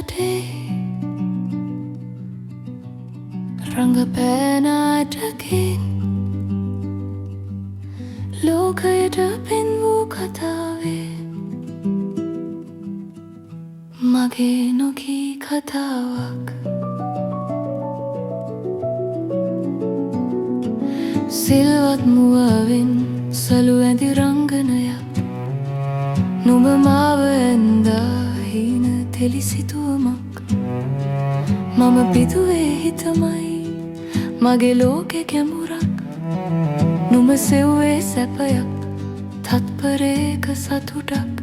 නටේ රංගපෑන අටකින් ලෝකයට පෙන් වූ කතාවේ මගේ නොකී කතාවක් සිල්වත් මුවාවෙන් සලු ඇඳි රංගනයක් නුඹ මාව ඇන්දා හීන තෙලි සිතුවමක් මම පිදුවේ හිතමයි මගේ ලෝකෙ කැමුරක් නුඹ සෙව්වේ සැපයක් තත්පරේක සතුටක්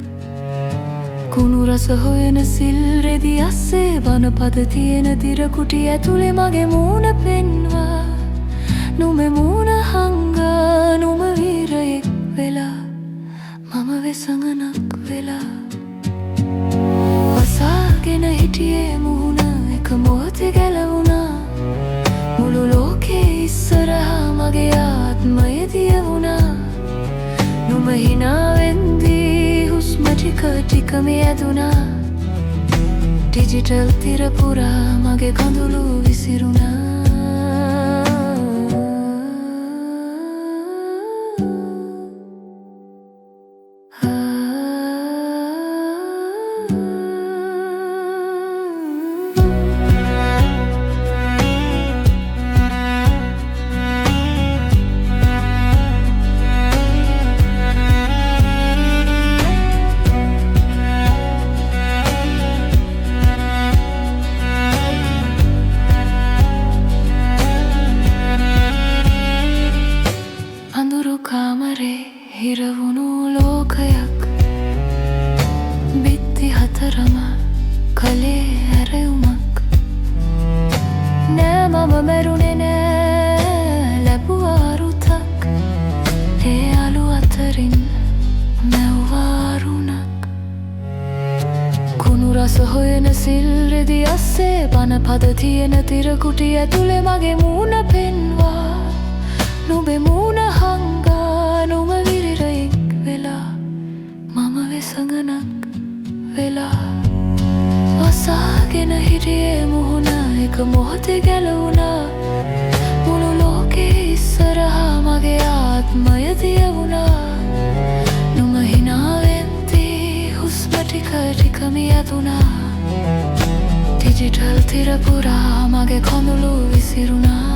කුණු රස හොයන සිල් රෙදි අස්සේ බනපද තියෙන දිරකුටි ඇතුලේ මගේ මූණ පෙන්වා නුඹ මූණ හංගා නුඹ වීරයෙක් වෙලා මම වෙසඟනක් වෙලා වසාගෙන හිටියේ මුහුණ එක මොහොතේ ගැලවුණා මුළු ලෝකේ ඉස්සරහා මගේ ආත්මය දියවුණා නුඹ හිනාවෙන්දී හුස්ම ටික ටිකම ඇදුණා ඩිජිටල් තිර පුරා මගේ කඳුළු විසිරුණා කාමරේ හිරවුණු ලෝකයක් බිත්ති හතරම කලේ ඇරයුමක් නෑ මම මැරුණේ නෑ ලැබුවා අරුතක් ඒ අලු අතරින් මැව්වාරුණක් කුණු රස හොයන සිල් රෙදි අස්සේ බනපද තියෙන තිරකුටි ඇතුලේ මගේ මූණ පෙන්වා නුඹේ මූණ හංගා නුඹ විරිරයෙක් වෙලා මම වෙසඟනක් වෙලා වසාගෙන හිටියේ මුහුණ එක මොහොතේ ගැලවුණා මුළු ලෝකේ ඉස්සරහා මගේ ආත්මය දියවුණා නුඹ හිනාවෙන්දී හුස්ම ටික ටිකම ඇදුණා ඩිජිටල් තිර පුරා මගේ කඳුළු විසිරුණා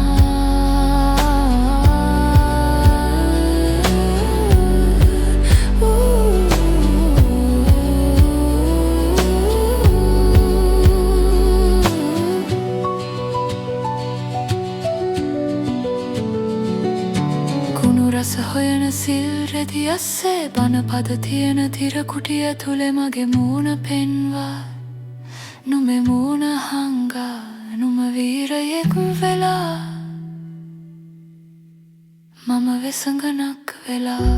රස හොයන සිල් රෙදි අස්සේ බනපද තියෙන තිරකුටි ඇතුලේ මගේ මූණ පෙන්වා නුඹේ මූණ හංගා නුඹ වීරයෙක් වෙලා මම වෙසඟනක් වෙලා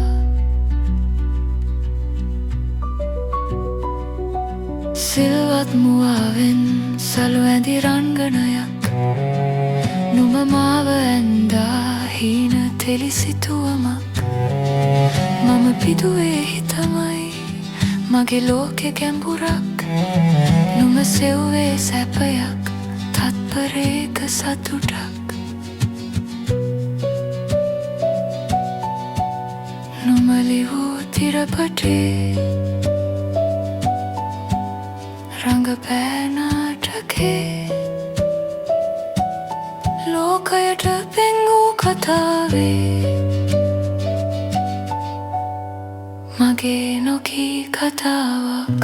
සිල්වත් මුවාවෙන් සලු ඇඳි රංගනයක් නුඹ මාව ඇන්දා හීන තෙලි සිතුවමක් මම පිදුවේ හිතමයි මගේ ලෝකෙ ගැඹුරක් නුඹ සෙව්වේ සැපයක් තත්පරේක සතුටක් නුඹ ලිවූ තිරපටේ රංගපෑන අටකේ ලෝකයට පෙන් වූ කතාවේ මගේ නොකී කතාවක්